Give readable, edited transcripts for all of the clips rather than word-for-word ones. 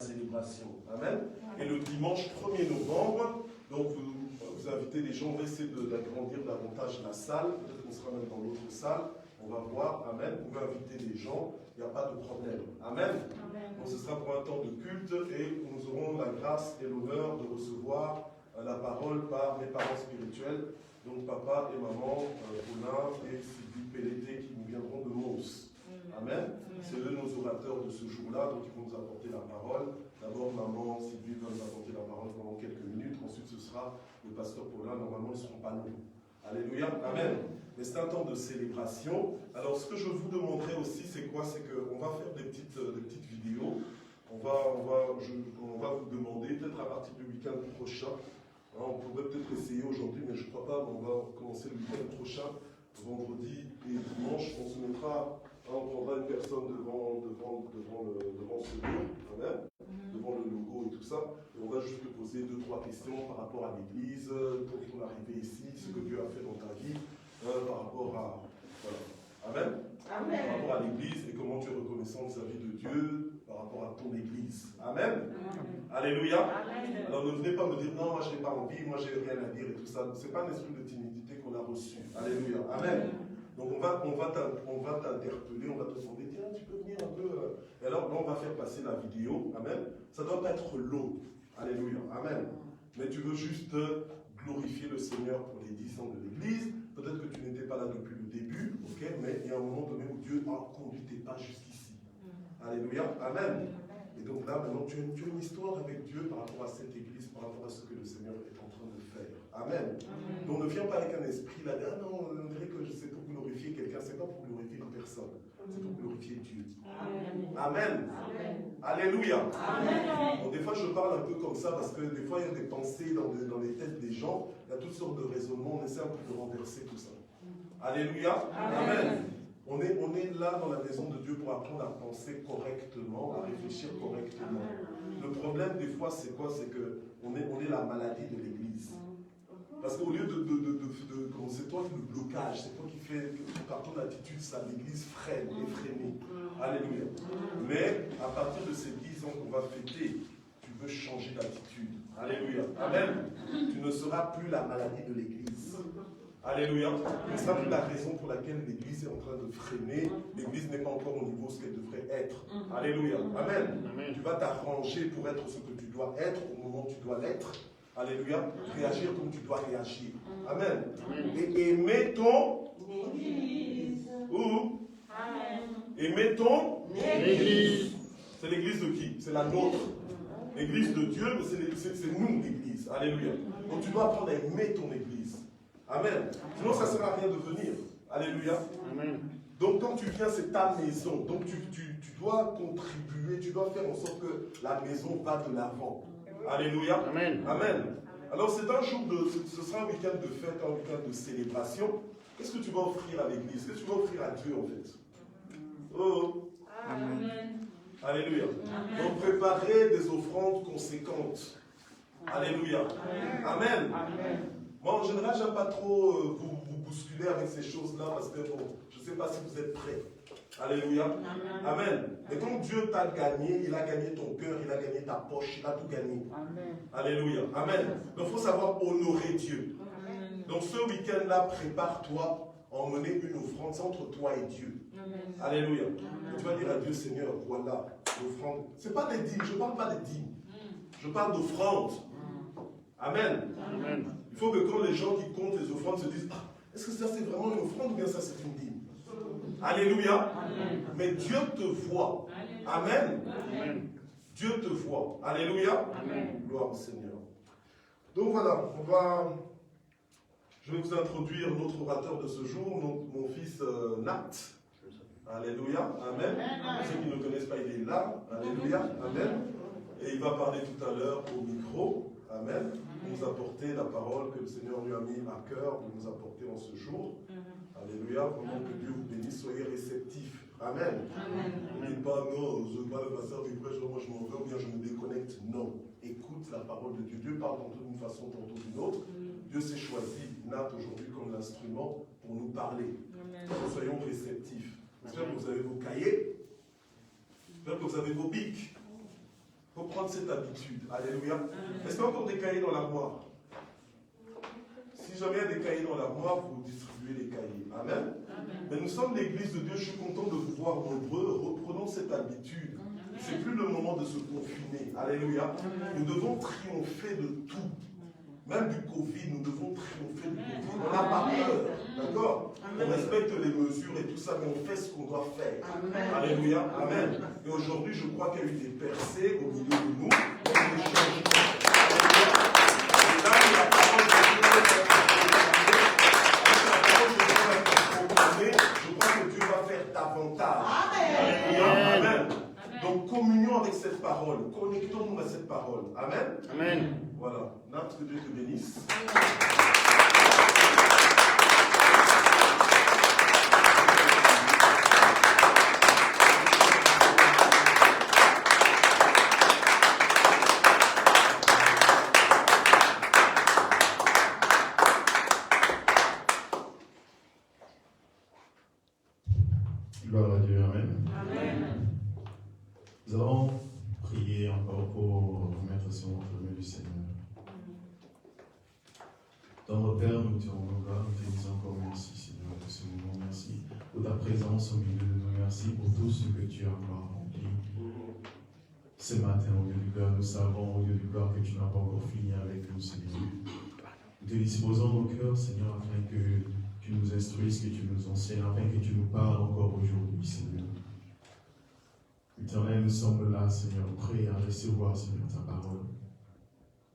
célébration. Amen. Et le dimanche 1er novembre, donc vous invitez les gens, on va essayer d'agrandir davantage la salle, peut-être qu'on sera même dans l'autre salle, on va voir, amen, vous pouvez inviter les gens, il n'y a pas de problème. Amen. Donc ce sera pour un temps de culte et nous aurons la grâce et l'honneur de recevoir la parole par mes parents spirituels, donc papa et maman, Paulin et Sylvie Pelleté qui nous viendront de Mons. Amen. C'est eux nos orateurs de ce jour-là, donc ils vont nous apporter la parole. D'abord, maman, Sylvie va nous apporter la parole pendant quelques minutes. Ensuite, ce sera le pasteur Paulin. Normalement, ils ne seront pas longs. Alléluia. Amen. Mais c'est un temps de célébration. Alors, ce que je vous demanderai aussi, c'est quoi? C'est qu'on va faire des petites vidéos. On va vous demander, peut-être à partir du week-end prochain, on pourrait peut-être essayer aujourd'hui, mais je ne crois pas, mais on va commencer le week-end prochain, vendredi et dimanche. On se mettra, on prendra une personne devant ce mur, amen, devant le logo et tout ça, et on va juste te poser 2-3 questions par rapport à l'église, pour ton arrivée ici, ce que Dieu a fait dans ta vie, par rapport à... Voilà. Amen. Amen. Par rapport à l'église et comment tu es reconnaissant vis-à-vis de Dieu par rapport à ton église. Amen. Amen. Alléluia. Amen. Alors ne venez pas me dire non, moi je n'ai pas envie, moi j'ai rien à dire et tout ça. Ce n'est pas un esprit de timidité qu'on a reçu. Alléluia. Amen. Donc on va t'interpeller, on va te demander, tiens, tu peux venir un peu. Et alors là, on va faire passer la vidéo. Amen. Ça ne doit pas être long. Alléluia. Amen. Mais tu veux juste glorifier le Seigneur pour les 10 ans de l'église. Peut-être que tu n'étais pas là depuis le début, ok, mais il y a un moment donné où Dieu a conduit tes pas jusqu'ici. Alléluia. Amen. Et donc là, maintenant, tu as une histoire avec Dieu par rapport à cette église, par rapport à ce que le Seigneur est en train de faire. Amen. Donc ne viens pas avec un esprit là, ah non, on dirait que c'est pour glorifier quelqu'un, c'est pas pour glorifier une personne, c'est pour glorifier Dieu. Amen. Amen. Amen. Alléluia. Amen. Bon, des fois, je parle un peu comme ça parce que des fois, il y a des pensées dans les têtes des gens, il y a toutes sortes de raisonnements, on essaie un peu de renverser tout ça. Alléluia. Amen. On est là dans la maison de Dieu pour apprendre à penser correctement, à réfléchir correctement. Le problème des fois, c'est quoi? C'est qu'on est la maladie de l'église. Parce qu'au lieu c'est toi le blocage, c'est toi qui fais, par ton attitude, ça l'église freine, effrénée. Alléluia. Mais à partir de ces 10 ans qu'on va fêter, tu veux changer d'attitude. Alléluia. Amen. Tu ne seras plus la maladie de l'église. Alléluia. Ce n'est pas plus la raison pour laquelle l'église est en train de freiner. L'église n'est pas encore au niveau ce qu'elle devrait être. Alléluia. Amen. Amen. Tu vas t'arranger pour être ce que tu dois être au moment où tu dois l'être. Alléluia. Réagir comme tu dois réagir. Amen. Amen. Et aimer ton église. Où? Amen. Aimer ton église. C'est l'église de qui? C'est la nôtre. L'église de Dieu, mais c'est nous l'église. Alléluia. Donc tu dois apprendre à aimer ton église. Amen. Sinon, ça ne sert à rien de venir. Alléluia. Amen. Donc, quand tu viens, c'est ta maison. Donc, tu dois contribuer, tu dois faire en sorte que la maison va de l'avant. Alléluia. Amen. Amen. Alors, c'est un jour ce sera un week-end de fête, un week-end de célébration. Qu'est-ce que tu vas offrir à l'église? Qu'est-ce que tu vas offrir à Dieu, en fait? Oh. Amen. Alléluia. Amen. Donc, préparez des offrandes conséquentes. Alléluia. Amen. Amen. Moi, en général, je n'aime pas trop vous bousculer avec ces choses-là parce que, bon, je ne sais pas si vous êtes prêts. Alléluia. Amen. Amen. Mais quand Dieu t'a gagné, il a gagné ton cœur, il a gagné ta poche, il a tout gagné. Amen. Alléluia. Amen. Donc, il faut savoir honorer Dieu. Amen. Donc, ce week-end-là, prépare-toi à emmener une offrande, c'est entre toi et Dieu. Amen. Alléluia. Amen. Tu vas dire à Dieu, Seigneur, voilà, l'offrande. Ce n'est pas des dîmes, je ne parle pas des dîmes. Je parle d'offrande. Amen. Amen. Il faut que quand les gens qui comptent les offrandes se disent, ah, est-ce que ça c'est vraiment une offrande ou bien ça c'est une dîme? Alléluia. Amen. Mais Dieu te voit. Amen. Amen. Dieu te voit. Alléluia. Amen. Gloire au Seigneur. Donc voilà, je vais vous introduire notre orateur de ce jour, mon fils Nat. Alléluia. Amen. Amen. Ceux qui ne connaissent pas, il est là. Alléluia. Amen. Et il va parler tout à l'heure au micro. Amen. Nous apporter la parole que le Seigneur lui a mis à cœur de nous apporter en ce jour. Alléluia. Vraiment que Dieu vous bénisse. Soyez réceptifs. Amen. Ne dites pas non, je ne veux pas le pasteur du prêche, moi je m'en veux ou bien je me déconnecte. Non. Écoute la parole de Dieu. Dieu parle tantôt d'une façon, tantôt d'une autre. Dieu s'est choisi, Nat, aujourd'hui comme l'instrument pour nous parler. Donc, soyons réceptifs. J'espère que vous avez vos cahiers. J'espère que vous avez vos bics. Il ne faut prendre cette habitude. Alléluia. Est-ce qu'il y a encore des cahiers dans l'armoire? Si jamais il y a des cahiers dans l'armoire, vous distribuez les cahiers. Amen. Mais nous sommes l'église de Dieu. Je suis content de vous voir nombreux. Reprenons cette habitude. Ce n'est plus le moment de se confiner. Alléluia. Nous devons triompher de tout. Même du Covid, nous devons triompher du Covid. On n'a pas peur. D'accord? On respecte les mesures et tout ça, mais on fait ce qu'on doit faire. Alléluia. Amen. Et aujourd'hui, je crois qu'il y a eu des percées au milieu de nous. Il y a eu des changements. Et là, la parole de Dieu je crois que Dieu va faire davantage. Alléluia. Amen. Donc, communion avec cette parole. Connectons-nous à cette parole. Amen. Amen. Voilà. Nat, que Dieu te bénisse. Gloire à Dieu, Amen. Amen. Nous allons prier encore pour remettre sur notre main du Seigneur. Dans notre Père, nous te rendons gloire, nous te disons encore merci, Seigneur, pour ce moment. Merci pour ta présence au milieu de nous. Merci pour tout ce que tu as encore accompli. Ce matin, au Dieu du cœur, nous savons, au Dieu du cœur, que tu n'as pas encore fini avec nous, Seigneur. Nous te disposons nos cœurs, Seigneur, afin que tu nous instruises, que tu nous enseignes, afin que tu nous parles encore aujourd'hui, Seigneur. Éternel, nous sommes là, Seigneur, prêts à recevoir, Seigneur, ta parole.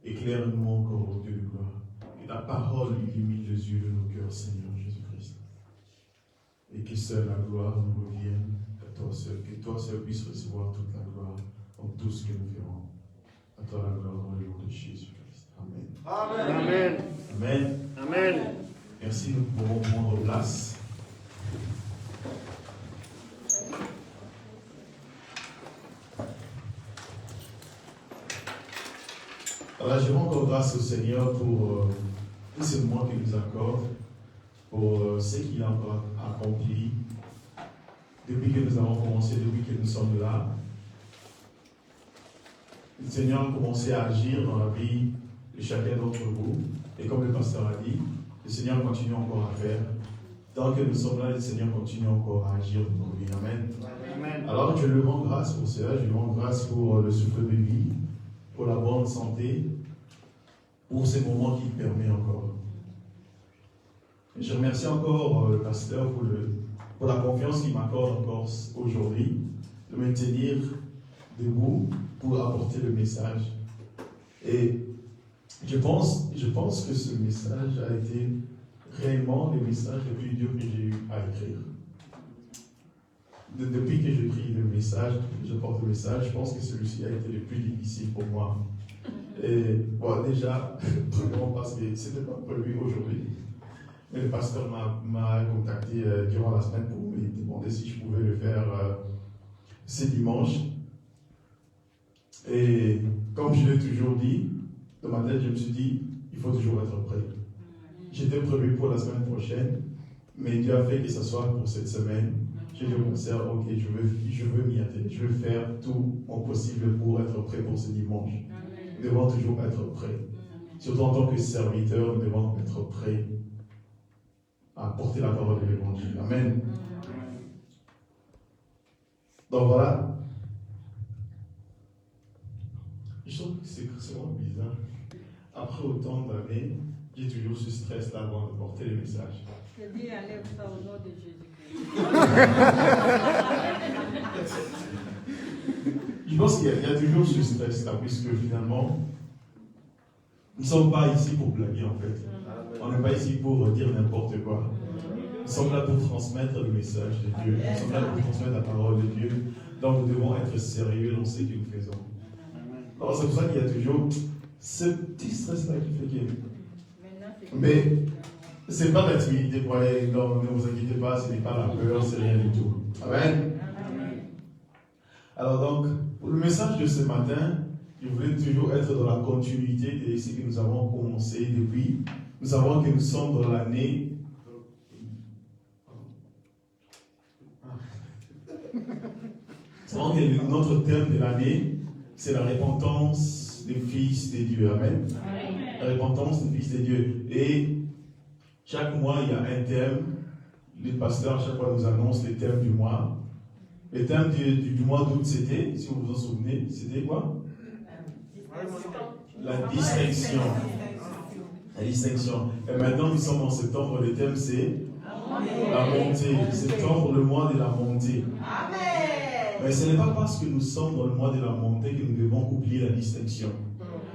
Éclaire-nous encore, ô Dieu de gloire. Que ta parole illumine les yeux de nos cœurs, Seigneur Jésus-Christ. Et que seule la gloire nous revienne, à toi seul, que toi seul puisses recevoir toute la gloire en tout ce que nous ferons. À toi la gloire dans le nom de Jésus-Christ. Amen. Amen. Amen. Amen. Merci, nous pouvons prendre place. Alors, je rends encore grâce au Seigneur pour tous ces moments qu'il nous accorde, pour ce qu'il a encore accompli depuis que nous avons commencé, depuis que nous sommes là. Le Seigneur a commencé à agir dans la vie de chacun d'entre vous. Et comme le pasteur a dit, le Seigneur continue encore à faire. Tant que nous sommes là, le Seigneur continue encore à agir dans nos vies. Amen. Amen. Alors, je lui rends grâce pour cela. Je lui rends grâce pour le souffle de vie, pour la bonne santé, pour ces moments qu'il permet encore. Et je remercie encore le pasteur pour la confiance qu'il m'accorde encore aujourd'hui, de me tenir debout pour apporter le message. Et je pense que ce message a été réellement le message le plus dur que j'ai eu à écrire. Depuis que j'écris le message, je porte le message, je pense que celui-ci a été le plus difficile pour moi. Et bon, déjà, premièrement parce que ce n'était pas prévu aujourd'hui. Mais le pasteur m'a contacté durant la semaine pour me demander si je pouvais le faire ce dimanche. Et comme je l'ai toujours dit, dans ma tête, je me suis dit, il faut toujours être prêt. J'étais prévu pour la semaine prochaine, mais Dieu a fait que ce soit pour cette semaine. J'ai dit au concert, ok, je veux m'y atteler. Je veux faire tout mon possible pour être prêt pour ce dimanche. Nous devons toujours être prêts. Surtout en tant que serviteurs, nous devons être prêts à porter la parole de l'évangile. Amen. Donc voilà. Je trouve que c'est vraiment bizarre. Après autant d'années, j'ai toujours ce stress-là avant de porter les messages. Je dis, enlève ça au nom de Jésus-Christ. Je pense qu'il y a toujours ce stress-là, puisque finalement, nous ne sommes pas ici pour blaguer en fait. On n'est pas ici pour dire n'importe quoi. Nous sommes là pour transmettre le message de Dieu. Nous sommes là pour transmettre la parole de Dieu. Donc nous devons être sérieux dans ce que nous faisons. Alors c'est pour ça qu'il y a toujours ce petit stress-là qui fait que... Mais ce n'est pas la timidité pour aller, non, ne vous inquiétez pas, ce n'est pas la peur, c'est rien du tout. Amen. Alors donc, pour le message de ce matin, je voulais toujours être dans la continuité de ce que nous avons commencé depuis. Nous savons que nous sommes dans l'année... Nous savons que notre thème de l'année, c'est la repentance des fils des dieux. Amen. La repentance des fils des dieux. Et chaque mois, il y a un thème. Les pasteurs, à chaque fois, nous annoncent les thèmes du mois. Le thème du mois d'août, c'était, si vous vous en souvenez, c'était quoi? La distinction. La distinction. Et maintenant, nous sommes en septembre. Le thème, c'est la montée. Septembre, le mois de la montée. Mais ce n'est pas parce que nous sommes dans le mois de la montée que nous devons oublier la distinction.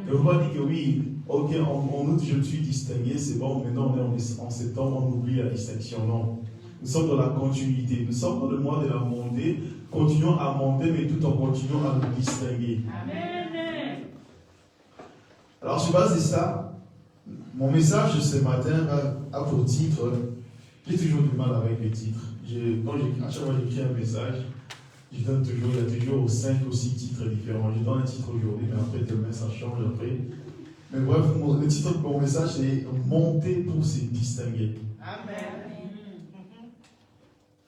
Ne vous pas dire que oui, ok, en août, je me suis distingué, c'est bon, maintenant on est en septembre, on oublie la distinction. Non. Nous sommes dans la continuité. Nous sommes dans le mois de la montée. Continuons à monter, mais tout en continuant à nous distinguer. Amen. Alors, sur base de ça, mon message ce matin a pour titre, j'ai toujours du mal avec les titres. À chaque fois que j'écris un message, il y a toujours 5 ou 6 titres différents. Je donne un titre aujourd'hui, mais après demain ça change après. Mais bref, le titre de mon message c'est Monter pour se distinguer. Amen.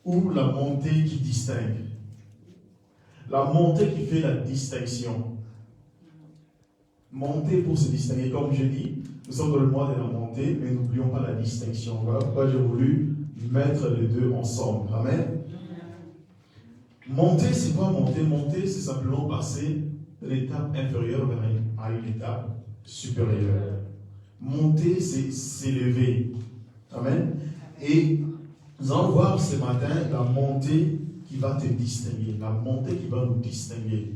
Ou la montée qui distingue. La montée qui fait la distinction. Monter pour se distinguer. Comme je dis, nous sommes dans le mois de la montée, mais n'oublions pas la distinction. Voilà pourquoi j'ai voulu mettre les deux ensemble. Amen. Monter, c'est quoi monter? Monter, c'est simplement passer de l'étape inférieure à une étape supérieure. Monter, c'est s'élever. Amen. Et nous allons voir ce matin la montée qui va te distinguer. La montée qui va nous distinguer.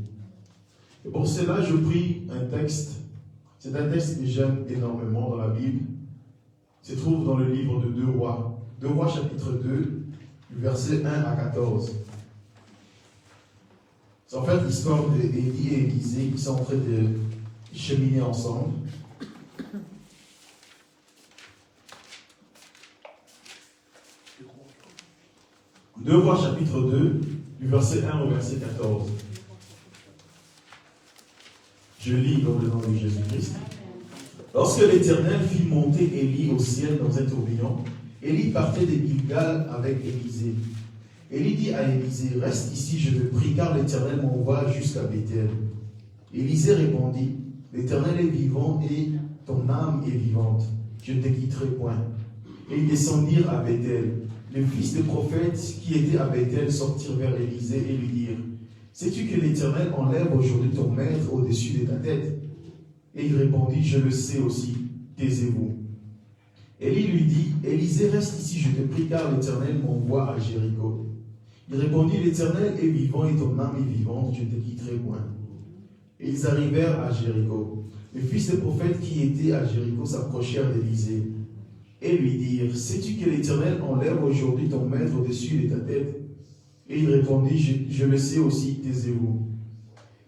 Et pour cela, je prie un texte. C'est un texte que j'aime énormément dans la Bible. Il se trouve dans le livre de 2 Rois. 2 Rois chapitre 2, versets 1 à 14. C'est en fait l'histoire d'Élie et Élisée qui sont en train de cheminer ensemble. Deux Rois chapitre 2, du verset 1 au verset 14. Je lis dans le nom de Jésus-Christ. Lorsque l'Éternel fit monter Élie au ciel dans un tourbillon, Élie partait de Gilgal avec Élisée. Élie dit à Élisée, reste ici, je te prie, car l'Éternel m'envoie jusqu'à Bethel. Élisée répondit, l'Éternel est vivant et ton âme est vivante. Je ne te quitterai point. Et ils descendirent à Bethel. Les fils des prophètes qui étaient à Bethel sortirent vers Élisée et lui dirent, sais-tu que l'Éternel enlève aujourd'hui ton maître au-dessus de ta tête? Et il répondit, je le sais aussi, taisez-vous. Élie lui dit, Élisée, reste ici, je te prie, car l'Éternel m'envoie à Jéricho. Il répondit, l'Éternel est vivant et ton âme est vivante, je ne te quitterai point. Et ils arrivèrent à Jéricho. Les fils des prophètes qui étaient à Jéricho s'approchèrent d'Élisée et lui dirent, sais-tu que l'Éternel enlève aujourd'hui ton maître au-dessus de ta tête? Et il répondit, je le sais aussi, taisez-vous.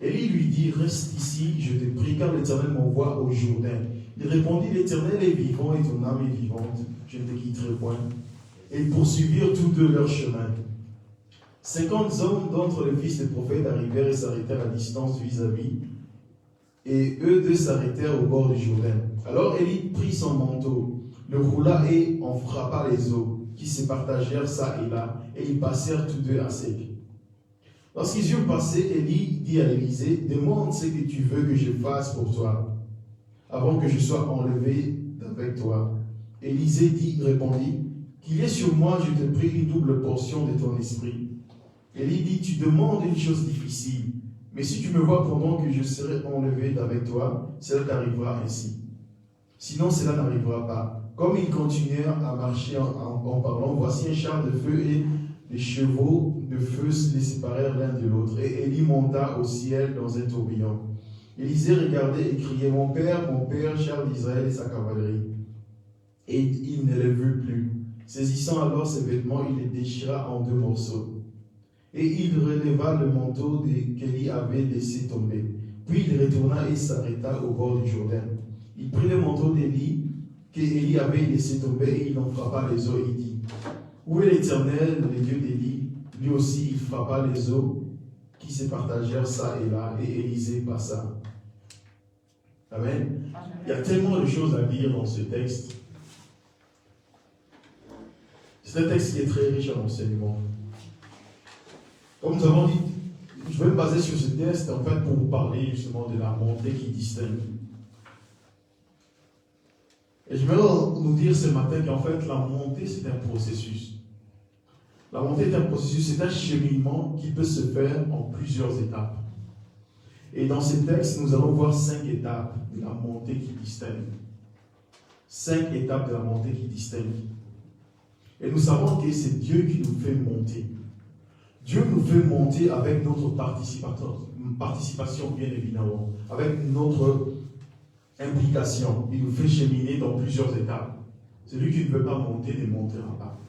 Élie lui dit, reste ici, je te prie, car l'Éternel m'envoie au Jourdain. Il répondit, l'Éternel est vivant et ton âme est vivante, je ne te quitterai point. Et ils poursuivirent tous deux leur chemin. 50 hommes d'entre les fils des prophètes arrivèrent et s'arrêtèrent à distance vis-à-vis, et eux deux s'arrêtèrent au bord du Jourdain. Alors Élie prit son manteau, le roula et en frappa les eaux, qui se partagèrent çà et là, et ils passèrent tous deux à sec. Lorsqu'ils eurent passé, Élie dit à Élisée, demande ce que tu veux que je fasse pour toi, avant que je sois enlevé d'avec toi. Élisée répondit, qu'il y ait sur moi, je te prie, une double portion de ton esprit. Élie dit, tu demandes une chose difficile, mais si tu me vois pendant que je serai enlevé d'avec toi, cela t'arrivera ainsi. Sinon, cela n'arrivera pas. Comme ils continuèrent à marcher en parlant, voici un char de feu et les chevaux de feu les séparèrent l'un de l'autre. Et Élie monta au ciel dans un tourbillon. Élisée regardait et criait, mon père, char d'Israël et sa cavalerie. Et il ne les vit plus. Saisissant alors ses vêtements, il les déchira en 2 morceaux. Et il releva le manteau qu'Élie avait laissé tomber. Puis il retourna et s'arrêta au bord du Jourdain. Il prit le manteau d'Élie qu'Élie avait laissé tomber et il en frappa les eaux et dit, où est l'Éternel, le Dieu d'Élie? Lui aussi il frappa les eaux qui se partagèrent çà et là, et Élisée passa. Amen. Il y a tellement de choses à dire dans ce texte. C'est un texte qui est très riche en enseignements. Comme nous avons dit, je vais me baser sur ce texte en fait pour vous parler justement de la montée qui distingue. Et je vais nous dire ce matin qu'en fait la montée c'est un processus. La montée est un processus, c'est un cheminement qui peut se faire en plusieurs étapes. Et dans ces textes, nous allons voir 5 étapes de la montée qui distingue. 5 étapes de la montée qui distingue. Et nous savons que c'est Dieu qui nous fait monter. Dieu nous fait monter avec notre participation, bien évidemment, avec notre implication. Il nous fait cheminer dans plusieurs étapes. Celui qui ne veut pas monter ne montera pas.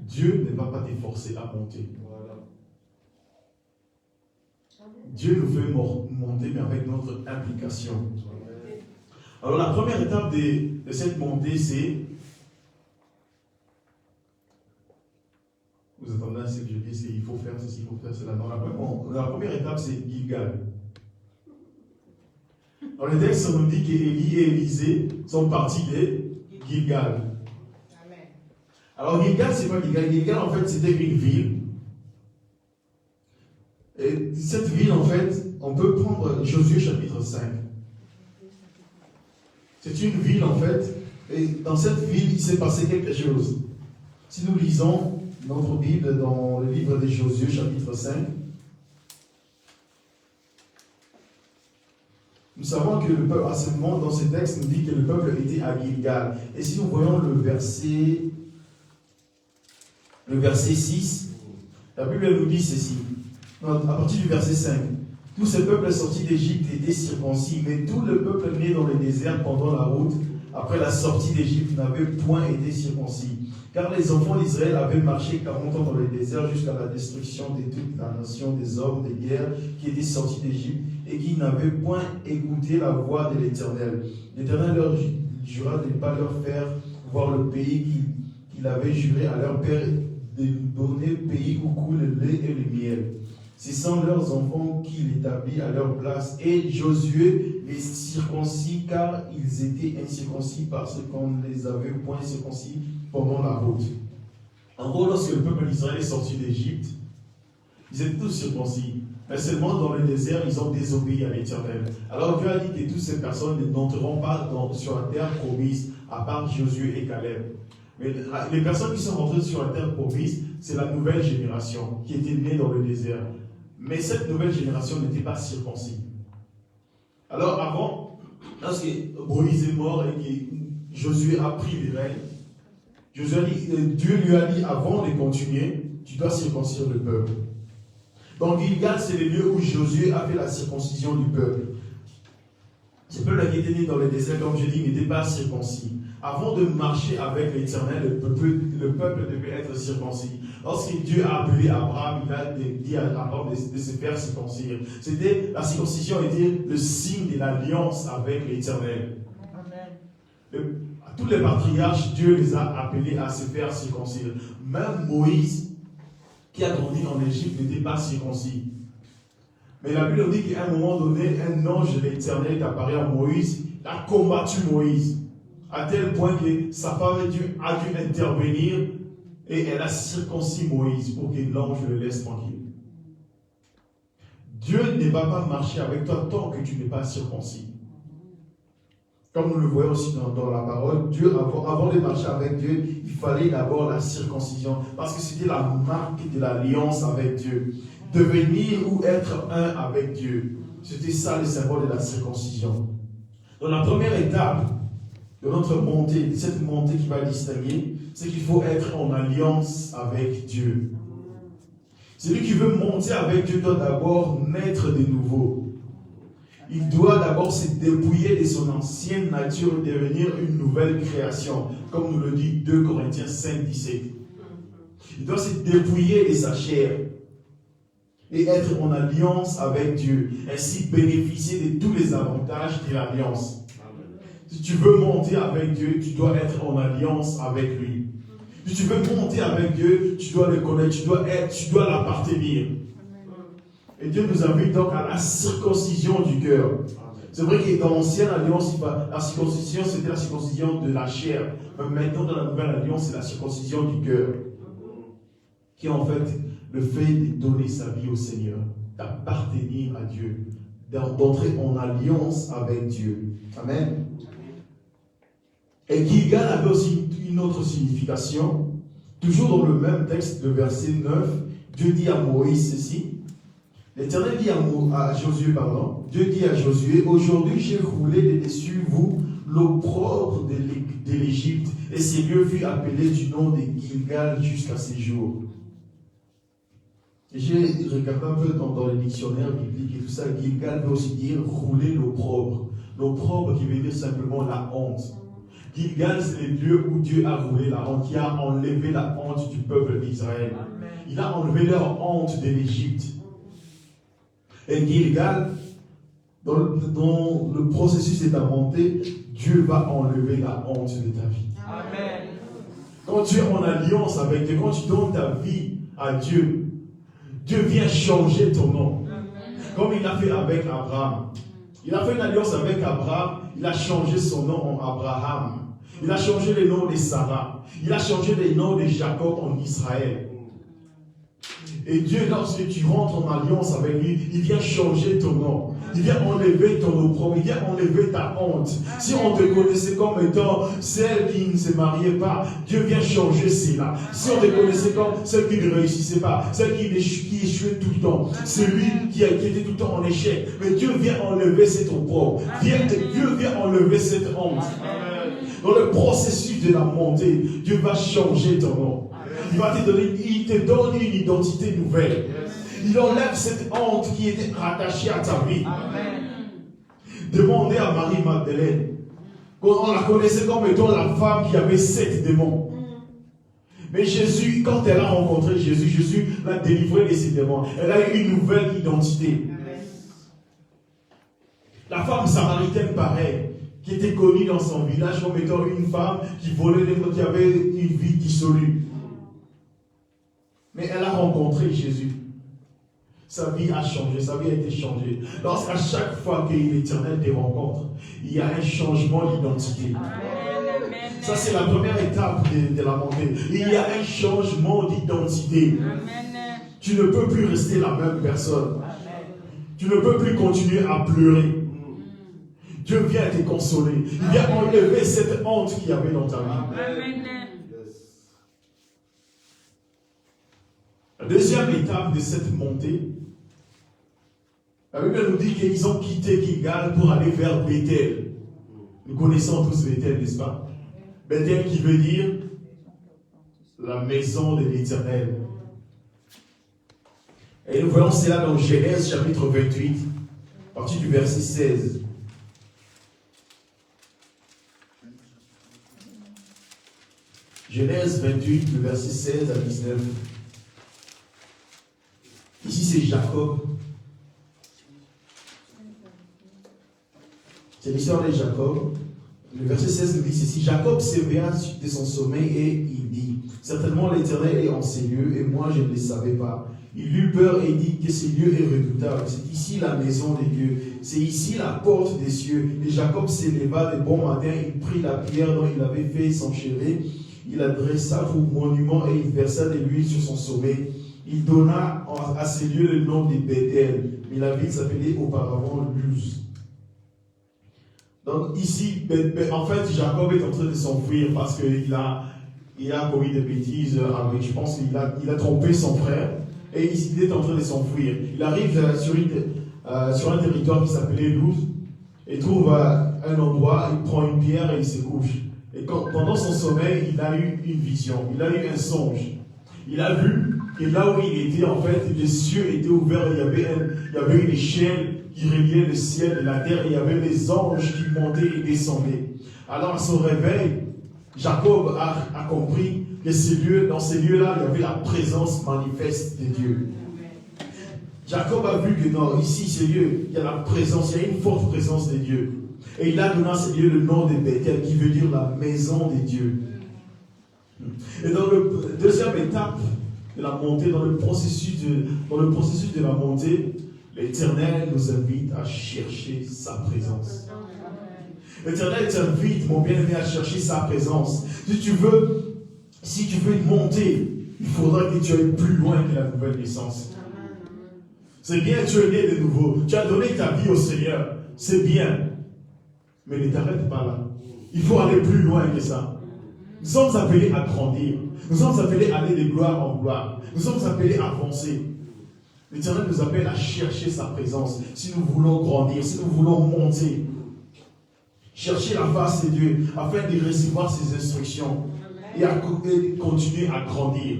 Dieu ne va pas t'efforcer à monter. Dieu nous fait monter, mais avec notre implication. Alors la première étape de cette montée, c'est... Vous attendez ce que je dis, c'est il faut faire ceci, il faut faire cela. Non, la première étape, c'est Gilgal. Dans le texte, on nous dit qu'Élie et Élisée sont partis de Gilgal. Alors Gilgal, c'est pas Gilgal. Gilgal, en fait, c'était une ville. Et cette ville, en fait, on peut prendre Josué chapitre 5. C'est une ville, en fait, et dans cette ville, il s'est passé quelque chose. Si nous lisons notre Bible dans le livre de Josué chapitre 5, nous savons que le peuple, à ce moment, dans ce texte, nous dit que le peuple était à Gilgal. Et si nous voyons le verset 6, la Bible nous dit ceci. À partir du verset 5. Tous ces peuples sortis d'Égypte étaient circoncis, mais tout le peuple né dans le désert pendant la route, après la sortie d'Égypte, n'avait point été circoncis. Car les enfants d'Israël avaient marché 40 ans dans le désert jusqu'à la destruction de toute la nation des hommes de guerre qui étaient sortis d'Égypte et qui n'avaient point écouté la voix de l'Éternel. L'Éternel leur jura de ne pas leur faire voir le pays qu'il avait juré à leur père de donner, pays où coule le lait et le miel. Ce sont leurs enfants qu'il établit à leur place. Et Josué les circoncis, car ils étaient incirconcis parce qu'on ne les avait point circoncis pendant la route. En gros, lorsque le peuple d'Israël est sorti d'Égypte, ils étaient tous circoncis. Mais seulement dans le désert, ils ont désobéi à l'Éternel. Alors Dieu a dit que toutes ces personnes n'entreront pas sur la terre promise, à part Josué et Caleb. Mais les personnes qui sont rentrées sur la terre promise, c'est la nouvelle génération qui était née dans le désert. Mais cette nouvelle génération n'était pas circoncis. Alors avant, lorsque Moïse est mort et que Josué a pris les rênes, Dieu lui a dit, avant de continuer, tu dois circoncire le peuple. Donc Gilgal, c'est le lieu où Josué a fait la circoncision du peuple. Ce peuple qui était né dans le désert, comme je dis, n'était pas circoncis. Avant de marcher avec l'Éternel, le peuple devait être circoncis. Lorsque Dieu a appelé Abraham, il a dit à Abraham de se faire circoncire. La circoncision était le signe de l'alliance avec l'Éternel. Tous les patriarches, Dieu les a appelés à se faire circoncire. Même Moïse, qui a grandi en Égypte, n'était pas circoncis. Mais la Bible dit qu'à un moment donné, un ange de l'Éternel est apparu à Moïse, il a combattu Moïse, à tel point que sa femme a dû intervenir et elle a circoncis Moïse pour que l'ange le laisse tranquille. Dieu ne va pas marcher avec toi tant que tu n'es pas circoncis. Comme nous le voyons aussi dans la parole, Dieu, avant de marcher avec Dieu, il fallait d'abord la circoncision, parce que c'était la marque de l'alliance avec Dieu. Devenir ou être un avec Dieu. C'était ça le symbole de la circoncision. Dans la première étape de notre montée, cette montée qui va distinguer, c'est qu'il faut être en alliance avec Dieu. Celui qui veut monter avec Dieu doit d'abord naître de nouveau. Il doit d'abord se dépouiller de son ancienne nature et devenir une nouvelle création, comme nous le dit 2 Corinthiens 5, 17. Il doit se dépouiller de sa chair et être en alliance avec Dieu, ainsi bénéficier de tous les avantages de l'alliance. Si tu veux monter avec Dieu, tu dois être en alliance avec lui. Si tu veux monter avec Dieu, tu dois le connaître, tu dois l'appartenir. Et Dieu nous invite donc à la circoncision du cœur. C'est vrai que dans l'ancienne alliance, la circoncision, c'était la circoncision de la chair. Mais maintenant, dans la nouvelle alliance, c'est la circoncision du cœur. Qui est en fait le fait de donner sa vie au Seigneur. d'appartenir à Dieu, d'entrer en alliance avec Dieu. Amen. Et Gilgal avait aussi une autre signification. Toujours dans le même texte, le verset 9, Dieu dit à Moïse ceci. L'Éternel dit à Josué, Dieu dit à Josué, aujourd'hui j'ai roulé de dessus vous l'opprobre de l'Égypte, et ces lieux furent appelés du nom de Gilgal jusqu'à ces jours. J'ai regardé un peu dans les dictionnaires bibliques et tout ça, Gilgal veut aussi dire rouler l'opprobre. L'opprobre qui veut dire simplement la honte. Gilgal, c'est le lieu où Dieu a roulé la honte, qui a enlevé la honte du peuple d'Israël. Il a enlevé leur honte de l'Égypte. Et Gilgal, dans le processus de ta montée, Dieu va enlever la honte de ta vie. Amen. Quand tu es en alliance avec Dieu, quand tu donnes ta vie à Dieu, Dieu vient changer ton nom. Amen. Comme il a fait avec Abraham. Il a fait une alliance avec Abraham, il a changé son nom en Abraham. Il a changé le nom de Sarah. Il a changé le nom de Jacob en Israël. Et Dieu, lorsque tu rentres en alliance avec lui, il vient changer ton nom. Il vient enlever ton opprobre. Il vient enlever ta honte. Si on te connaissait comme étant celle qui ne se mariait pas, Dieu vient changer cela. Si on te connaissait comme celle qui ne réussissait pas, celle qui échouait tout le temps, celui qui était tout le temps en échec, mais Dieu vient enlever cet opprobre. Dieu vient enlever cette honte. Dans le processus de la montée, Dieu va changer ton nom. Il te donne une identité nouvelle. Il enlève cette honte qui était rattachée à ta vie. Demandez à Marie-Magdalène. On la connaissait comme étant la femme qui avait 7 démons. Mais Jésus, quand elle a rencontré Jésus l'a délivré de ses démons. Elle a eu une nouvelle identité. La femme samaritaine, pareil, qui était connue dans son village comme étant une femme qui volait les mots, qui avait une vie dissolue. Mais elle a rencontré Jésus. Sa vie a changé, sa vie a été changée. Lorsqu'à chaque fois que l'Éternel te rencontre, il y a un changement d'identité. Ça, c'est la première étape de la montée. Il y a un changement d'identité. Tu ne peux plus rester la même personne. Tu ne peux plus continuer à pleurer. Dieu vient te consoler. Il vient enlever cette honte qu'il y avait dans ta vie. La deuxième étape de cette montée, la Bible nous dit qu'ils ont quitté Gilgal pour aller vers Bethel. Nous connaissons tous Bethel, n'est-ce pas? Bethel qui veut dire la maison de l'Éternel. Et nous voyons cela dans Genèse chapitre 28, à partir du verset 16. Genèse 28, le verset 16 à 19. Ici, c'est Jacob. C'est l'histoire de Jacob. Le verset 16 nous dit ceci. Jacob s'éveilla de son sommeil et il dit, certainement l'Éternel est en ces lieux et moi je ne les savais pas. Il eut peur et dit que ces lieux est redoutable. C'est ici la maison de Dieu. C'est ici la porte des cieux. Et Jacob s'éleva de bon matin. Il prit la pierre dont il avait fait s'enchevêcher. Il la dressa pour monument et il versa de l'huile sur son sommet. Il donna à ces lieux le nom de Bethel, mais la ville s'appelait auparavant Luz. Donc ici, en fait, Jacob est en train de s'enfuir parce qu'il a commis des bêtises avec, je pense qu'il a trompé son frère et il est en train de s'enfuir. Il arrive sur un territoire qui s'appelait Luz et trouve un endroit, il prend une pierre et il se couche. Et pendant son sommeil, il a eu une vision, il a eu un songe. Il a vu que là où il était, en fait, les cieux étaient ouverts, il y avait une échelle qui reliait le ciel et la terre, et il y avait des anges qui montaient et descendaient. Alors à son réveil, Jacob a compris que dans ces lieux-là, il y avait la présence manifeste de Dieu. Jacob a vu que dans ces lieux, il y a la présence, il y a une forte présence de Dieu. Et il a donné à ces lieux le nom de Bethel, qui veut dire la maison de Dieu. Et dans la deuxième étape de la montée, dans le processus de la montée, l'Éternel nous invite à chercher sa présence. L'Éternel t'invite, mon bien-aimé, à chercher sa présence. Si tu veux monter, il faudra que tu ailles plus loin que la nouvelle naissance. C'est bien, tu es né de nouveau. Tu as donné ta vie au Seigneur. C'est bien. Mais ne t'arrête pas là. Il faut aller plus loin que ça. Nous sommes appelés à grandir. Nous sommes appelés à aller de gloire en gloire. Nous sommes appelés à avancer. L'Éternel nous appelle à chercher sa présence. Si nous voulons grandir, si nous voulons monter, chercher la face de Dieu afin de recevoir ses instructions et à continuer à grandir.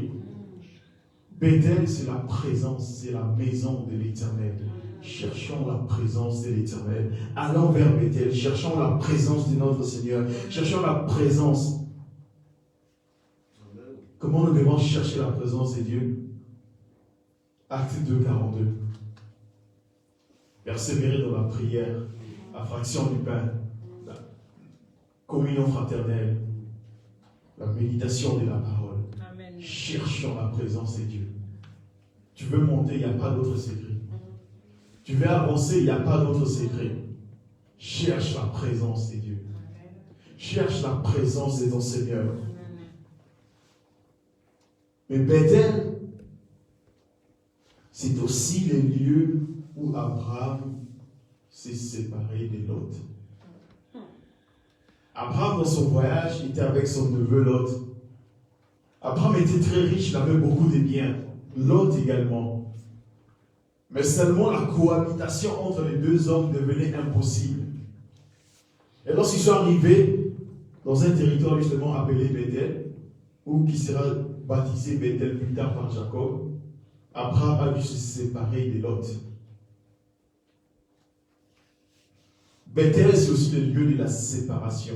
Bethel, c'est la présence, c'est la maison de l'Éternel. Cherchons la présence de l'Éternel. Allons vers Bethel, cherchons la présence de notre Seigneur. Cherchons la présence. Comment nous devons chercher la présence de Dieu? Acte 2, 42. Persévérer dans la prière, la fraction du pain, la communion fraternelle, la méditation de la parole. Amen. Cherchons la présence de Dieu. Tu veux monter, il n'y a pas d'autre secret. Tu veux avancer, il n'y a pas d'autre secret. Cherche la présence de Dieu. Cherche la présence de ton Seigneur. Mais Bethel, c'est aussi le lieu où Abraham s'est séparé de Lot. Abraham, dans son voyage, était avec son neveu Lot. Abraham était très riche, il avait beaucoup de biens. Lot également. Mais seulement la cohabitation entre les deux hommes devenait impossible. Et lorsqu'ils sont arrivés dans un territoire justement appelé Bethel, ou qui sera baptisé Bethel plus tard par Jacob, Abraham a dû se séparer de Lot. Bethel, c'est aussi le lieu de la séparation.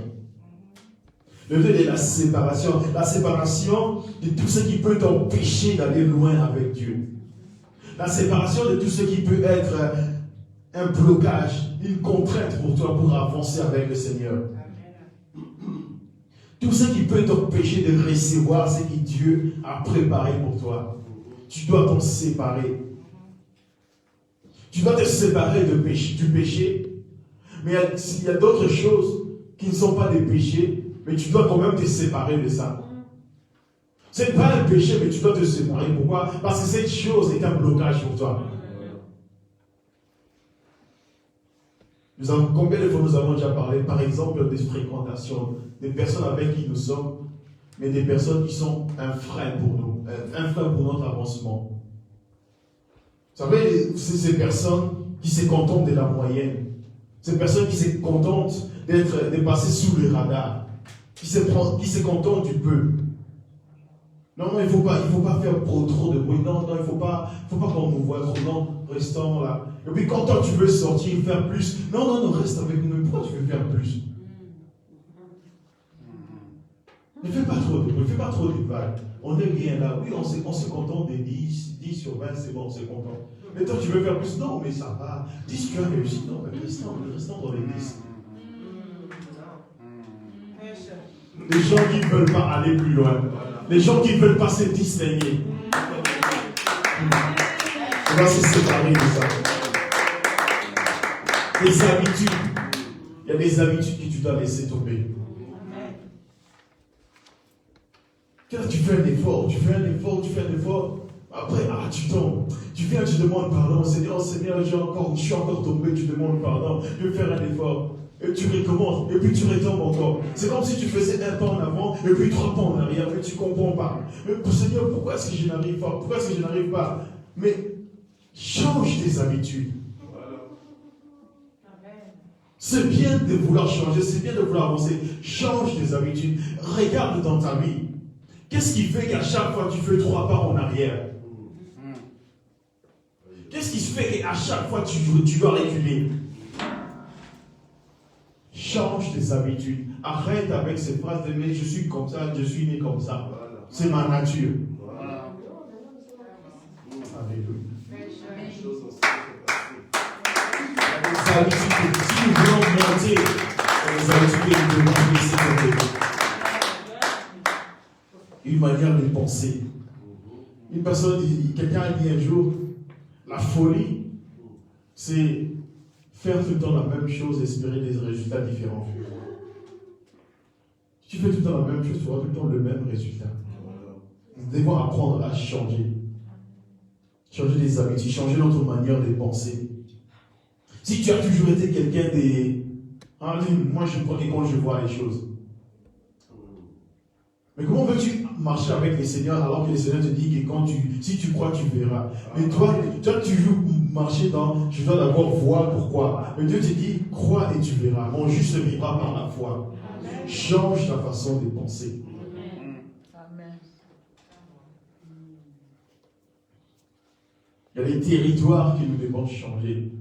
Le lieu de la séparation. La séparation de tout ce qui peut t'empêcher d'aller loin avec Dieu. La séparation de tout ce qui peut être un blocage, une contrainte pour toi pour avancer avec le Seigneur. Tout ce qui peut t'empêcher de recevoir ce que Dieu a préparé pour toi. Tu dois t'en séparer. Tu dois te séparer du péché. Mais il y a d'autres choses qui ne sont pas des péchés, mais tu dois quand même te séparer de ça. Ce n'est pas un péché, mais tu dois te séparer. Pourquoi? Parce que cette chose est un blocage pour toi. Combien de fois nous avons déjà parlé, par exemple, des fréquentations, des personnes avec qui nous sommes, mais des personnes qui sont un frein pour nous, un frein pour notre avancement. Vous savez, c'est ces personnes qui se contentent de la moyenne, ces personnes qui se contentent de passer sous le radar, qui se contentent du peu. Non, il ne faut pas faire trop de bruit. Non, il ne faut pas qu'on nous voit trop. Non, restons là. Et puis quand toi tu veux sortir, faire plus. Non, reste avec nous. Pourquoi tu veux faire plus? Ne fais pas trop de bruit, ne fais pas trop de vagues. On est bien là. Oui, on se contente des 10 sur 20, c'est bon, on se contente. Mais toi tu veux faire plus. Non, mais ça va. 10, tu as réussi. Non, mais restons dans les 10. Les gens qui ne veulent pas aller plus loin. Les gens qui ne veulent pas se distinguer. On va se séparer de ça. Des habitudes. Il y a des habitudes que tu dois laisser tomber. Quand tu fais un effort. Après, tu tombes. Tu viens, tu demandes pardon. Seigneur, je suis encore tombé, tu demandes pardon. Je vais faire un effort. Et tu recommences, et puis tu retombes encore. C'est comme si tu faisais un pas en avant, et puis 3 pas en arrière, mais tu ne comprends pas. Mais Seigneur, pourquoi est-ce que je n'arrive pas? Pourquoi est-ce que je n'arrive pas? Mais change tes habitudes. C'est bien de vouloir changer, c'est bien de vouloir avancer. Change tes habitudes. Regarde dans ta vie. Qu'est-ce qui fait qu'à chaque fois tu fais 3 pas en arrière? Qu'est-ce qui fait qu'à chaque fois tu dois reculer? Change tes habitudes. Arrête avec ces phrases de mais je suis comme ça, je suis né comme ça. C'est ma nature. Alléluia. Les habitudes, si nous voulons monter, les habitudes que nous devons laisser tomber. Une manière de penser. Une personne dit, quelqu'un a dit un jour, la folie, c'est faire tout le temps la même chose et espérer des résultats différents. Si tu fais tout le temps la même chose, tu auras tout le temps le même résultat. Nous devons apprendre à changer. changer des habitudes, changer notre manière de penser. Si tu as toujours été quelqu'un des... Ah, moi je crois que quand je vois les choses. Mais comment veux-tu marcher avec le Seigneur alors que le Seigneur te dit que si tu crois, tu verras. Mais toi, tu as toujours marché dans, je dois d'abord voir pourquoi. Mais Dieu te dit, crois et tu verras. Mon juste vivra par la foi. Change ta façon de penser. Amen. Il y a des territoires qui nous devons changer.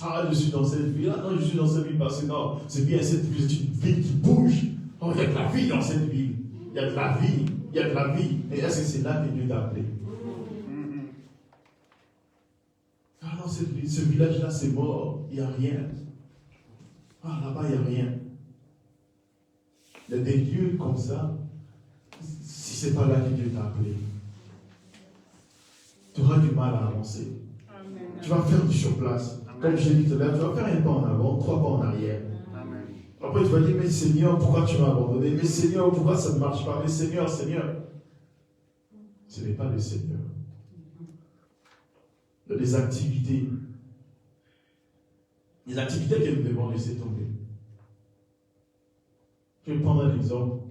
Ah, je suis dans cette ville. Ah non, je suis dans cette ville parce que non, c'est bien cette ville, c'est une ville qui bouge. Oh, il y a de la vie dans cette ville. Il y a de la vie. Il y a de la vie. Mais est-ce que c'est là que Dieu t'a appelé? Ah non, ce village-là, c'est mort. Il n'y a rien. Ah, là-bas, il n'y a rien. Il y a des lieux comme ça. Si ce n'est pas là que Dieu t'a appelé, tu auras du mal à avancer. Amen. Tu vas faire du surplace. Comme je l'ai dit tout à l'heure, tu vas faire un pas en avant, 3 pas en arrière. Amen. Après, tu vas dire, mais Seigneur, pourquoi tu m'as abandonné? Mais Seigneur, pourquoi ça ne marche pas? Mais Seigneur, ce n'est pas le Seigneur. Il y a des activités que nous devons laisser tomber. Je vais prendre un exemple.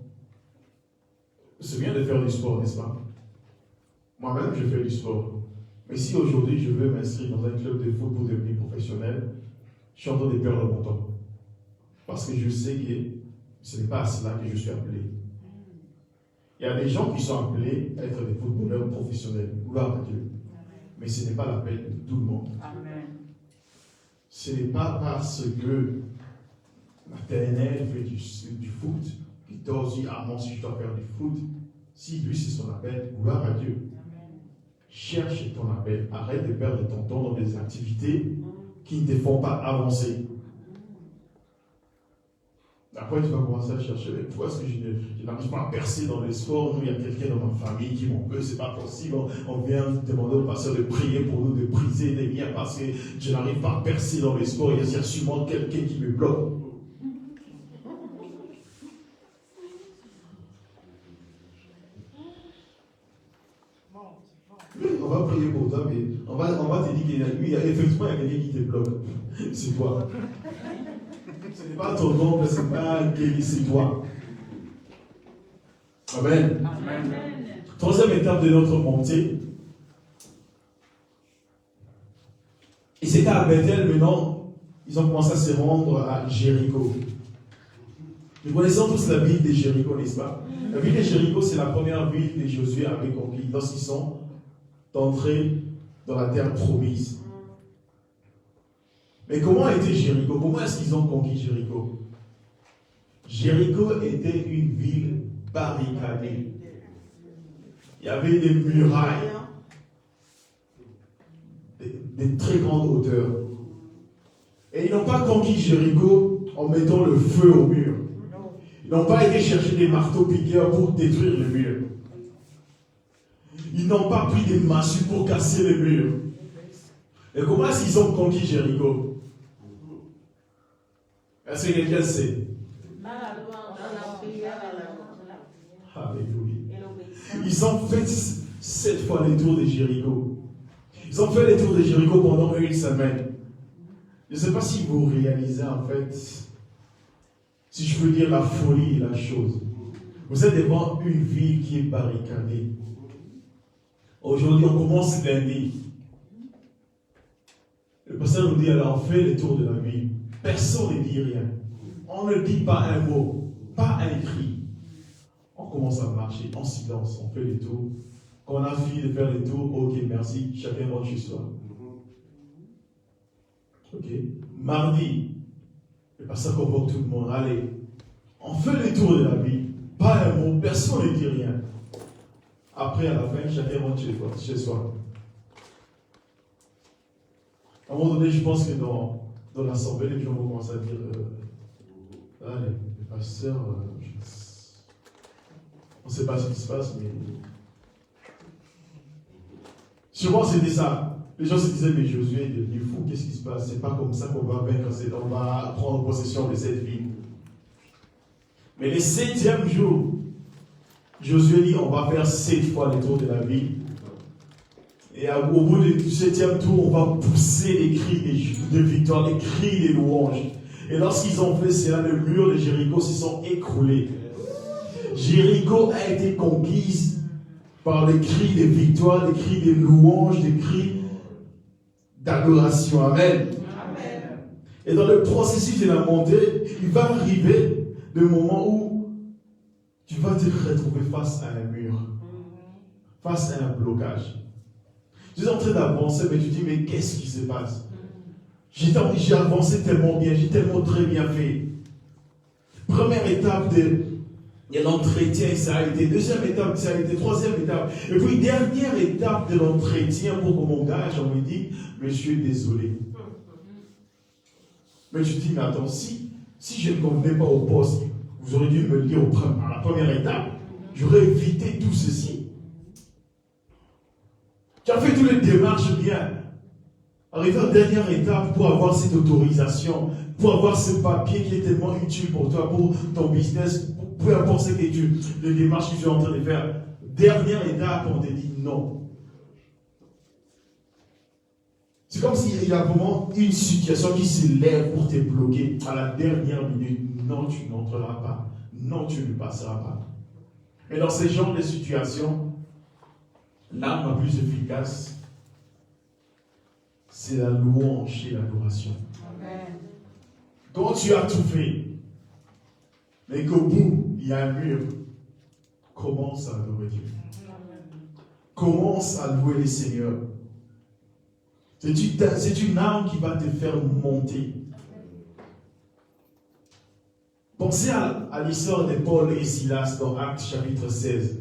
C'est bien de faire du sport, n'est-ce pas? Moi-même, je fais du sport. Mais si aujourd'hui je veux m'inscrire dans un club de foot pour devenir professionnel, je suis en train de perdre mon temps. Parce que je sais que ce n'est pas à cela que je suis appelé. Il y a des gens qui sont appelés à être des footballeurs professionnels. Gloire à Dieu. Mais ce n'est pas l'appel de tout le monde. Amen. Ce n'est pas parce que Nathanaël fait du foot, qu'il t'a aussi, ah moi si je dois faire du foot, si lui c'est son appel, gloire à Dieu. Cherche ton appel. Arrête de perdre ton temps dans des activités qui ne te font pas avancer. Après, tu vas commencer à chercher. Mais pourquoi est-ce que je n'arrive pas à percer dans les sports? Nous, il y a quelqu'un dans ma famille qui m'en veut, c'est pas possible. On vient demander au pasteur de prier pour nous, de briser des liens parce que je n'arrive pas à percer dans les sports. Il y a sûrement quelqu'un qui me bloque. On va prier pour toi, mais on va te dire qu'il y a lui, effectivement, il y a quelqu'un qui te bloque. C'est toi. Ce n'est pas ton oncle, ce n'est pas Kelly, c'est toi. Amen. Amen. Troisième étape de notre montée. Et c'était à Bethel, maintenant, ils ont commencé à se rendre à Jéricho. Nous connaissons tous la ville de Jéricho, n'est-ce pas? La ville de Jéricho, c'est la première ville que Josué avait conquise lorsqu'ils sont entrés dans la terre promise. Mais comment était Jéricho? Comment est-ce qu'ils ont conquis Jéricho? Jéricho était une ville barricadée. Il y avait des murailles, des très grandes hauteurs. Et ils n'ont pas conquis Jéricho en mettant le feu au mur. Ils n'ont pas été chercher des marteaux-piqueurs pour détruire le mur. Ils n'ont pas pris des massues pour casser les murs. Et comment est-ce qu'ils ont conquis Jéricho? Est-ce que quelqu'un sait? Alléluia. Ils ont fait 7 fois les tours de Jéricho. Ils ont fait les tours de Jéricho pendant 1 semaine. Je ne sais pas si vous réalisez en fait, si je veux dire la folie et la chose. Vous êtes devant une ville qui est barricadée. Aujourd'hui, on commence lundi. Le pasteur nous dit, alors on fait le tour de la ville. Personne ne dit rien. On ne dit pas un mot, pas un cri. On commence à marcher en silence, on fait le tour. Quand on a fini de faire le tour, ok, merci, chacun rentre chez soi. Ok. Mardi, le pasteur convoque tout le monde. Allez, on fait le tour de la ville. Pas un mot, personne ne dit rien. Après, à la fin, chacun rentre chez soi. À un moment donné, je pense que dans l'assemblée, les gens vont commencer à dire les pasteurs, on ne sait pas ce qui se passe, mais. Sûrement, c'était ça. Les gens se disaient, mais Josué est devenu fou, qu'est-ce qui se passe? C'est pas comme ça qu'on va vaincre, on va prendre possession de cette ville. Mais le 7e jour, Josué dit, on va faire 7 fois le tour de la ville. Et au bout du 7e tour, on va pousser les cris de victoire, les cris des louanges. Et lorsqu'ils ont fait cela, le mur de Jéricho se sont écroulés. Jéricho a été conquise par les cris de victoire, les cris de louanges, les cris d'adoration. Amen. Amen. Et dans le processus de la montée, il va arriver le moment où tu vas te retrouver face à un mur, face à un blocage. Tu es en train d'avancer, mais tu dis, mais qu'est-ce qui se passe? J'ai avancé tellement bien, j'ai tellement très bien fait. Première étape de l'entretien, ça a été. Deuxième étape, ça a été. Troisième étape. Et puis, dernière étape de l'entretien pour que mon gars, on me dit, monsieur, désolé. Mais tu te dis, mais attends, si je ne convenais pas au poste, vous auriez dû me le dire à la première étape, j'aurais évité tout ceci. Tu as fait toutes les démarches bien. Arrivé à la dernière étape pour avoir cette autorisation, pour avoir ce papier qui est tellement utile pour toi, pour ton business, peu importe ce que les démarches que tu es en train de faire. Dernière étape, on te dit non. C'est comme s'il y a vraiment une situation qui se lève pour te bloquer à la dernière minute. Non, tu n'entreras pas. Non, tu ne passeras pas. Mais dans ce genre de situation, l'arme la plus efficace, c'est la louange et l'adoration. Quand tu as tout fait, mais qu'au bout, il y a un mur, commence à adorer Dieu. Commence à louer le Seigneur. C'est une arme qui va te faire monter. Pensez à l'histoire de Paul et Silas dans Actes chapitre 16.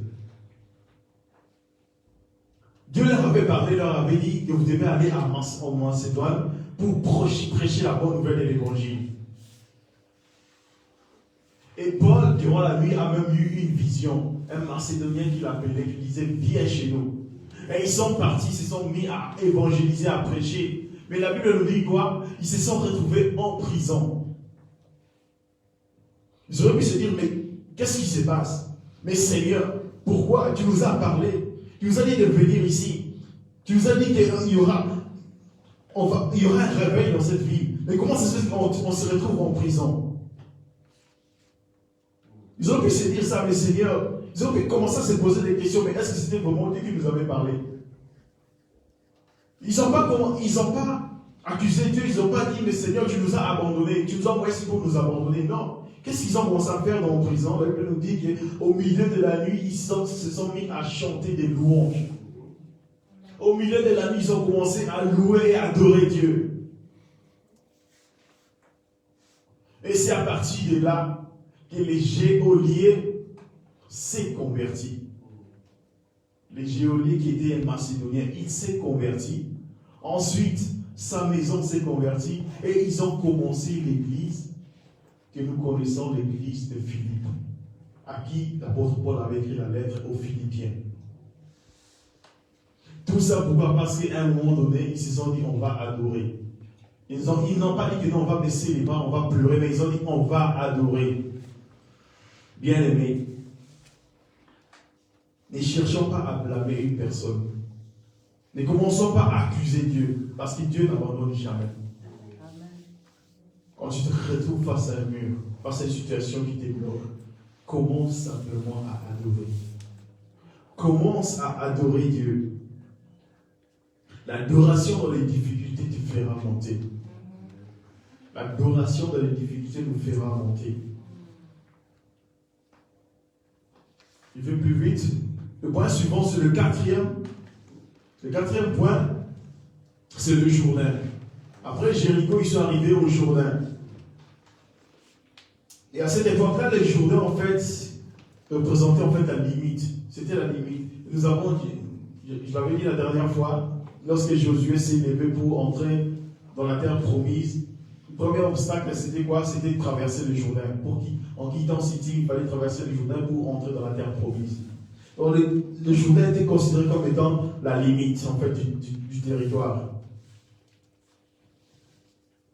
Dieu leur avait parlé, leur avait dit que vous devez aller en Macédoine pour prêcher la bonne nouvelle de l'évangile. Et Paul, durant la nuit, a même eu une vision. Un Macédonien qui l'appelait, qui disait, viens chez nous. Et ils sont partis, ils se sont mis à évangéliser, à prêcher. Mais la Bible nous dit quoi? Ils se sont retrouvés en prison. Ils auraient pu se dire, mais qu'est-ce qui se passe? Mais Seigneur, pourquoi? Tu nous as parlé. Tu nous as dit de venir ici. Tu nous as dit qu'il y aura un réveil dans cette ville. Mais comment ça se fait qu'on se retrouve en prison? Ils ont pu se dire ça, mais Seigneur, ils ont pu commencer à se poser des questions, mais est-ce que c'était vraiment Dieu qui nous avait parlé? Ils n'ont pas accusé Dieu, ils n'ont pas dit, mais Seigneur, tu nous as abandonnés, tu nous as envoyés ici pour nous abandonner. Non. Qu'est-ce qu'ils ont commencé à faire dans la prison? La Bible nous dit qu'au milieu de la nuit, ils se sont mis à chanter des louanges. Au milieu de la nuit, ils ont commencé à louer et à adorer Dieu. Et c'est à partir de là que les geôliers s'est converti. Les geôliers qui étaient macédoniens, il s'est converti. Ensuite, sa maison s'est convertie et ils ont commencé l'église que nous connaissons, l'église de Philippe, à qui l'apôtre Paul avait écrit la lettre aux Philippiens. Tout ça pourquoi? Parce qu'à un moment donné, ils se sont dit on va adorer. Ils n'ont pas dit que non, on va baisser les bras, on va pleurer, mais ils ont dit on va adorer. Bien-aimés, ne cherchons pas à blâmer une personne. Ne commençons pas à accuser Dieu, parce que Dieu n'abandonne jamais. Quand tu te retrouves face à un mur, face à une situation qui te bloque, commence simplement à adorer. Commence à adorer Dieu. L'adoration dans les difficultés te fera monter. L'adoration dans les difficultés nous fera monter. Je vais plus vite. Le point suivant, c'est le quatrième. Le quatrième point, c'est le Jourdain. Après Jéricho, ils sont arrivés au Jourdain. Et à cette époque-là, le Jourdain, en fait, représentait en fait la limite. C'était la limite. Nous avons dit, je l'avais dit la dernière fois, lorsque Josué s'est levé pour entrer dans la terre promise, le premier obstacle, c'était quoi? C'était de traverser le Jourdain. En quittant Sittim, il fallait traverser le Jourdain pour entrer dans la terre promise. Donc le Jourdain était considéré comme étant la limite, en fait, du territoire.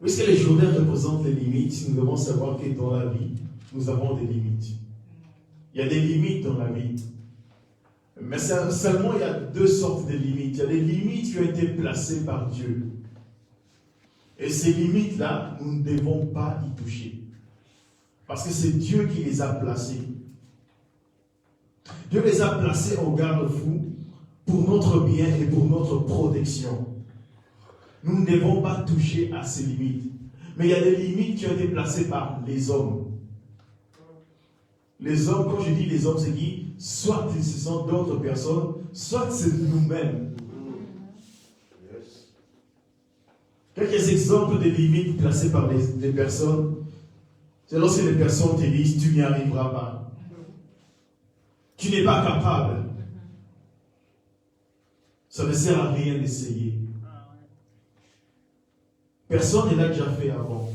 Puisque les Jourdains représentent les limites, nous devons savoir que dans la vie, nous avons des limites. Il y a des limites dans la vie. Mais seulement il y a deux sortes de limites. Il y a des limites qui ont été placées par Dieu. Et ces limites-là, nous ne devons pas y toucher. Parce que c'est Dieu qui les a placées. Dieu les a placées en garde-fou pour notre bien et pour notre protection. Nous ne devons pas toucher à ces limites. Mais il y a des limites qui ont été placées par les hommes. Les hommes, quand je dis les hommes, c'est qui? Soit ce sont d'autres personnes, soit c'est nous-mêmes. Quelques exemples de limites placées par les personnes. C'est lorsque les personnes te disent, tu n'y arriveras pas. Tu n'es pas capable. Ça ne sert à rien d'essayer. Personne ne l'a déjà fait avant.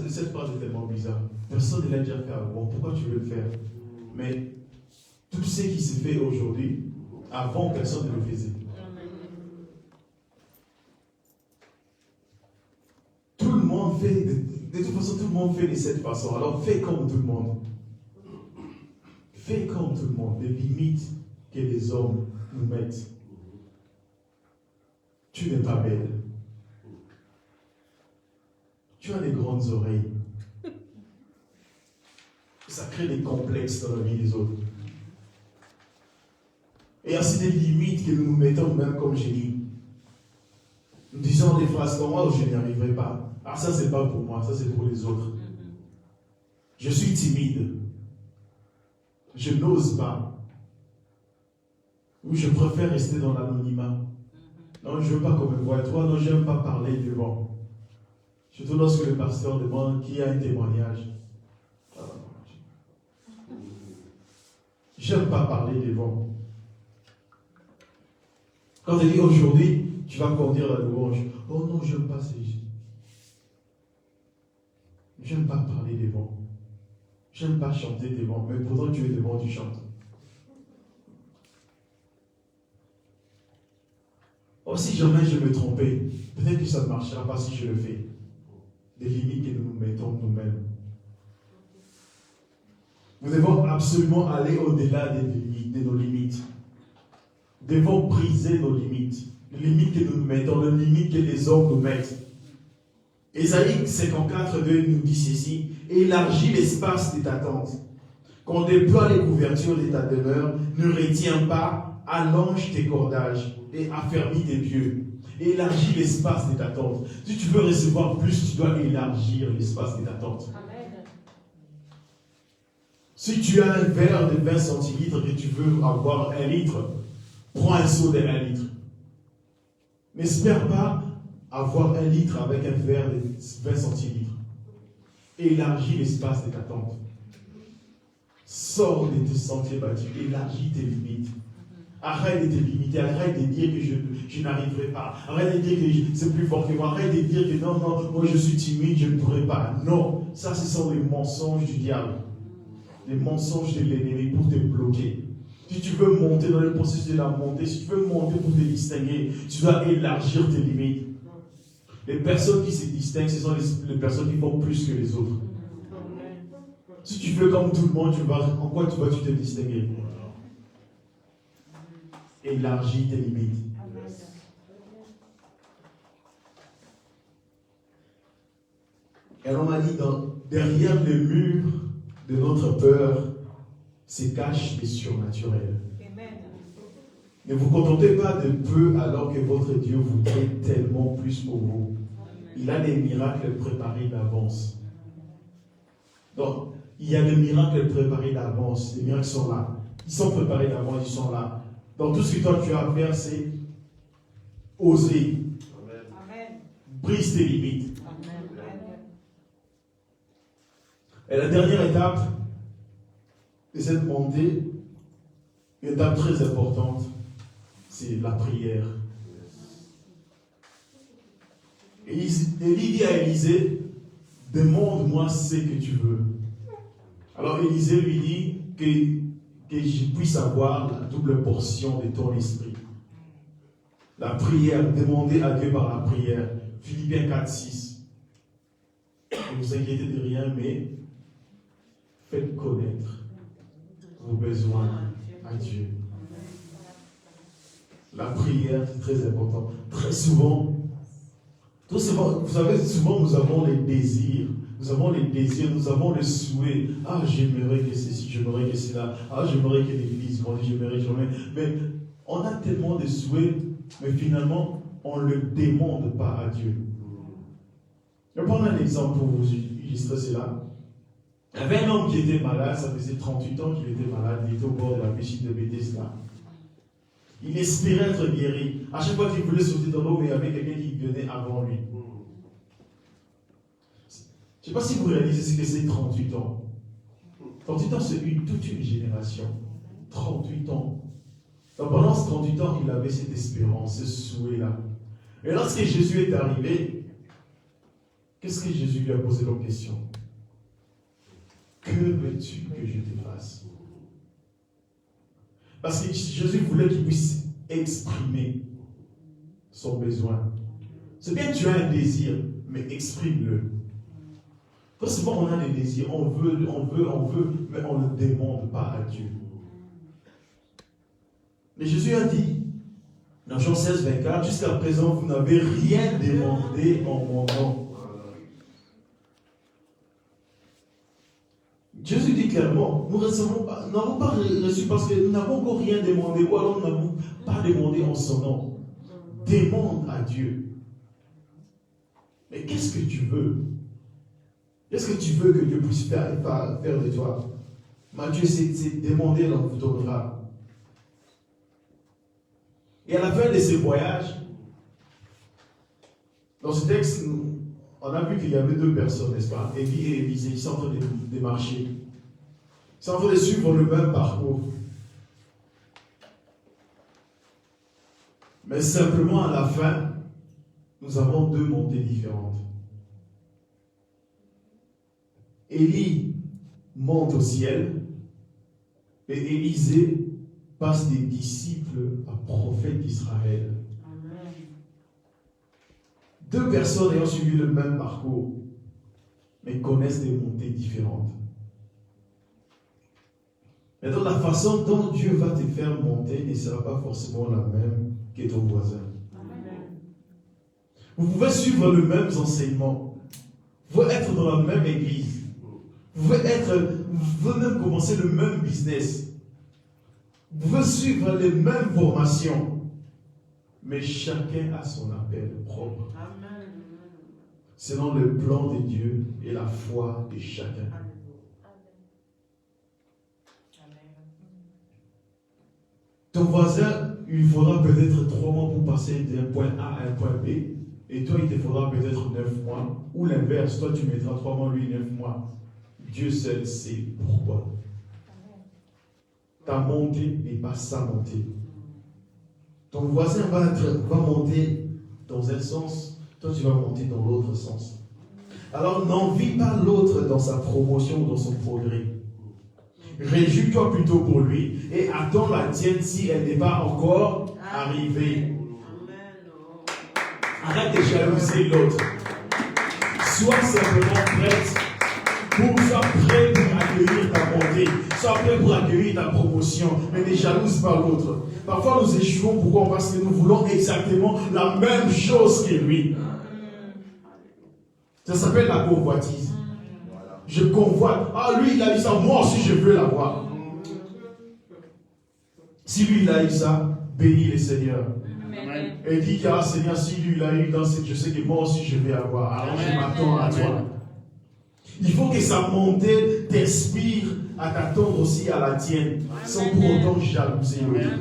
Cette phrase est tellement bizarre. Personne ne l'a déjà fait avant. Pourquoi tu veux le faire? Mais tout ce qui se fait aujourd'hui, avant, personne ne le faisait. Tout le monde fait, de toute façon, tout le monde fait de cette façon. Alors fais comme tout le monde. Fais comme tout le monde. Les limites que les hommes nous mettent. Tu n'es pas belle. Tu as des grandes oreilles. Ça crée des complexes dans la vie des autres. Et il y a aussi des limites que nous nous mettons nous-mêmes comme génie. Nous disons des phrases comme moi, je n'y arriverai pas. Ah, ça, c'est pas pour moi, ça, c'est pour les autres. Je suis timide. Je n'ose pas. Ou je préfère rester dans l'anonymat. Non, je ne veux pas qu'on me voie. Toi, non, je n'aime pas parler devant. Surtout lorsque le pasteur demande qui a un témoignage. J'aime pas parler devant. Quand il dit aujourd'hui, tu vas conduire la louange. Oh non, j'aime pas ces. J'aime pas parler devant. J'aime pas chanter devant. Mais pourtant tu es devant, tu chantes. Oh, si jamais je me trompais, peut-être que ça ne marchera pas si je le fais. Des limites que nous nous mettons nous-mêmes. Nous devons absolument aller au-delà de nos limites. Nous devons briser nos limites. Les limites que nous nous mettons, les limites que les hommes nous mettent. Ésaïe 54:2 nous dit ceci: élargis l'espace de ta tente. Qu'on déploie les couvertures de ta demeure, ne retiens pas, allonge tes cordages et affermis tes pieux. Élargis l'espace de ta tente. Si tu veux recevoir plus, tu dois élargir l'espace de ta tente. Amen. Si tu as un verre de 20 centilitres et tu veux avoir 1 litre, prends un seau de 1 litre. N'espère pas avoir 1 litre avec un verre de 20 centilitres. Élargis l'espace de ta tente. Sors de tes sentiers battus, élargis tes limites. Arrête de te limiter, arrête de dire que je n'arriverai pas. Arrête de dire que c'est plus fort que moi. Arrête de dire que non, moi je suis timide, je ne pourrai pas. Non, ça ce sont les mensonges du diable. Les mensonges de l'ennemi pour te bloquer. Si tu veux monter dans le processus de la montée, si tu veux monter pour te distinguer, tu dois élargir tes limites. Les personnes qui se distinguent, ce sont les personnes qui font plus que les autres. Si tu fais comme tout le monde, en quoi tu vas te distinguer? Élargis tes limites. Et on m'a dit, derrière le mur de notre peur se cache le surnaturel. Ne vous contentez pas de peu alors que votre Dieu vous fait tellement plus pour vous. Il a des miracles préparés d'avance. Donc, il y a des miracles préparés d'avance. Les miracles sont là. Ils sont préparés d'avance, ils sont là. Donc, tout ce que toi tu as à faire, c'est oser. Amen. Brise tes limites. Amen. Et la dernière étape de cette montée, une étape très importante, c'est la prière. Élie dit à Élisée, demande-moi ce que tu veux. Alors Élisée lui dit que je puisse avoir la double portion de ton esprit. La prière, demandez à Dieu par la prière. Philippiens 4:6. Ne vous inquiétez de rien, mais faites connaître vos besoins à Dieu. La prière, c'est très important. Très souvent, vous savez, souvent nous avons les désirs. Nous avons les désirs, nous avons le souhait. Ah, j'aimerais que ceci, j'aimerais que cela. Ah, j'aimerais que l'église grandisse, j'aimerais. Mais on a tellement de souhaits, mais finalement, on ne le demande pas à Dieu. Je vais prendre un exemple pour vous illustrer cela. Il y avait un homme qui était malade, ça faisait 38 ans qu'il était malade, il était au bord de la piscine de Bethesda. Il espérait être guéri. À chaque fois qu'il voulait sauter dans l'eau, mais il y avait quelqu'un qui venait avant lui. Je ne sais pas si vous réalisez ce que c'est 38 ans. 38 ans, c'est toute une génération. 38 ans. Donc pendant ces 38 ans, il avait cette espérance, ce souhait-là. Et lorsque Jésus est arrivé, qu'est-ce que Jésus lui a posé comme question? Que veux-tu que je te fasse? Parce que Jésus voulait qu'il puisse exprimer son besoin. C'est bien que tu as un désir, mais exprime-le. Quand souvent on a des désirs, on veut, mais on ne demande pas à Dieu. Mais Jésus a dit, dans Jean 16, 24, jusqu'à présent, vous n'avez rien demandé en mon nom. Jésus dit clairement, nous n'avons pas reçu parce que nous n'avons encore rien demandé, ou alors nous n'avons pas demandé en son nom. Demande à Dieu. Mais qu'est-ce que tu veux? Qu'est-ce que tu veux que Dieu puisse faire de toi? Matthieu, c'est demander dans ton bras. Et à la fin de ces voyages, dans ce texte, on a vu qu'il y avait deux personnes, n'est-ce pas? Élie et Élisée, ils sont en train de marcher. Ils sont en train de suivre le même parcours. Mais simplement, à la fin, nous avons deux montées différentes. Élie monte au ciel et Élisée passe des disciples à prophètes d'Israël. Amen. Deux personnes ayant suivi le même parcours, mais connaissent des montées différentes. Maintenant, la façon dont Dieu va te faire monter ne sera pas forcément la même que ton voisin. Amen. Vous pouvez suivre le même enseignement, vous pouvez être dans la même église, vous pouvez même commencer le même business. Vous pouvez suivre les mêmes formations, mais chacun a son appel propre. Amen. Selon le plan de Dieu et la foi de chacun. Amen. Ton voisin, il faudra peut-être 3 mois pour passer d'un point A à un point B, et toi, il te faudra peut-être 9 mois, ou l'inverse, toi, tu mettras 3 mois, lui, 9 mois. Dieu seul sait pourquoi. Ta montée n'est pas sa montée. Ton voisin va monter dans un sens, toi tu vas monter dans l'autre sens. Alors n'envie pas l'autre dans sa promotion ou dans son progrès. Réjouis-toi plutôt pour lui et attends la tienne si elle n'est pas encore arrivée. Arrête de jalouser l'autre. Sois simplement prête. Sois prêt pour accueillir ta montée, sois prêt pour accueillir ta promotion, mais ne jalouse pas l'autre. Parfois nous échouons, pourquoi? Parce que nous voulons exactement la même chose que lui. Ça s'appelle la convoitise. Je convoite. Ah, lui il a eu ça, moi aussi je veux l'avoir. Si lui il a eu ça, bénis le Seigneur. Amen. Et dis que Seigneur, si lui il a eu dans cette, je sais que moi aussi je vais avoir. Alors je m'attends à toi. Il faut que sa montée t'inspire à t'attendre aussi à la tienne, sans pour autant jalouser l'autre.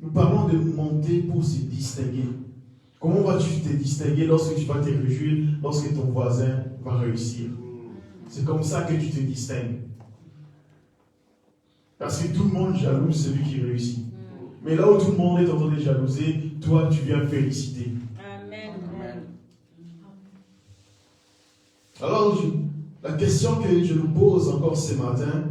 Nous parlons de monter pour se distinguer. Comment vas-tu te distinguer lorsque tu vas te réjouir, lorsque ton voisin va réussir? C'est comme ça que tu te distingues. Parce que tout le monde jalouse celui qui réussit. Mais là où tout le monde est en train de jalouser, toi tu viens féliciter. Alors, la question que je nous pose encore ce matin,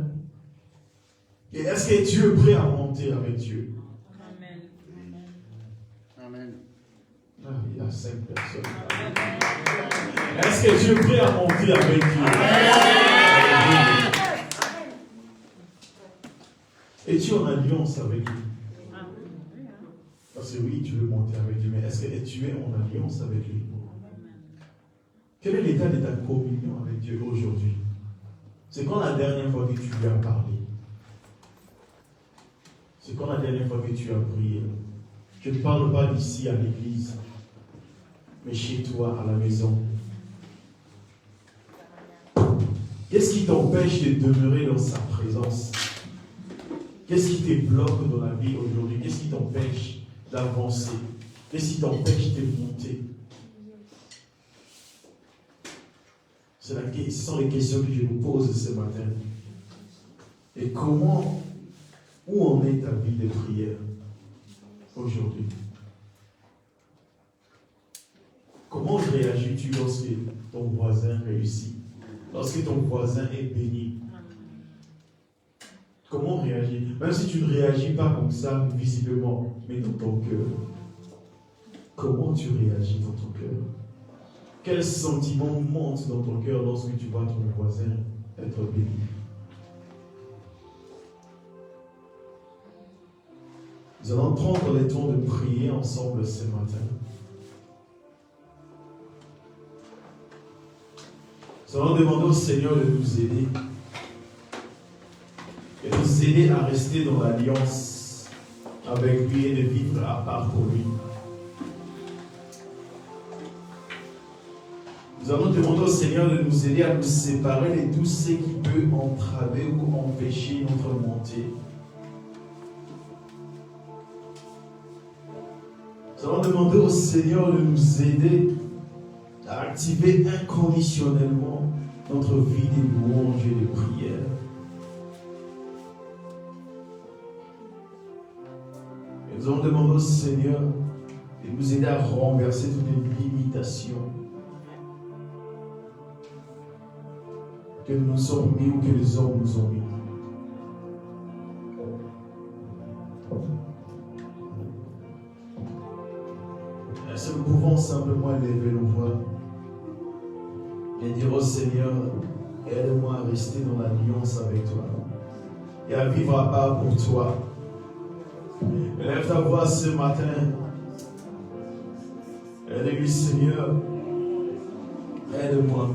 est-ce que tu es prêt à monter avec Dieu? Amen. Amen. Ah, il y a 5 personnes. Amen. Est-ce que tu es prêt à monter avec Dieu? Amen. Es-tu en alliance avec lui? Parce que oui, tu veux monter avec lui, mais est-ce que tu es en alliance avec lui? Quel est l'état de ta communion avec Dieu aujourd'hui? C'est quand la dernière fois que tu lui as parlé? C'est quand la dernière fois que tu as prié? Je ne parle pas d'ici à l'église, mais chez toi, à la maison. Qu'est-ce qui t'empêche de demeurer dans sa présence? Qu'est-ce qui te bloque dans la vie aujourd'hui? Qu'est-ce qui t'empêche d'avancer? Qu'est-ce qui t'empêche de monter? Ce sont les questions que je vous pose ce matin. Et comment, où en est ta vie de prière aujourd'hui? Comment réagis-tu lorsque ton voisin réussit? Lorsque ton voisin est béni? Comment réagir? Même si tu ne réagis pas comme ça, visiblement, mais dans ton cœur. Comment tu réagis dans ton cœur? Quel sentiment monte dans ton cœur lorsque tu vois ton voisin être béni? Nous allons prendre le temps de prier ensemble ce matin. Nous allons demander au Seigneur de nous aider. Et de nous aider à rester dans l'alliance avec lui et de vivre à part pour lui. Nous allons demander au Seigneur de nous aider à nous séparer de tout ce qui peut entraver ou empêcher notre montée. Nous allons demander au Seigneur de nous aider à activer inconditionnellement notre vie de louange et de prière. Et nous allons demander au Seigneur de nous aider à renverser toutes les limitations que nous nous sommes mis ou que les hommes nous ont mis. Est-ce que nous pouvons simplement lever nos voix et dire au Seigneur, aide-moi à rester dans l'alliance avec toi et à vivre à part pour toi. Lève ta voix ce matin et dis-lui, Seigneur, aide-moi.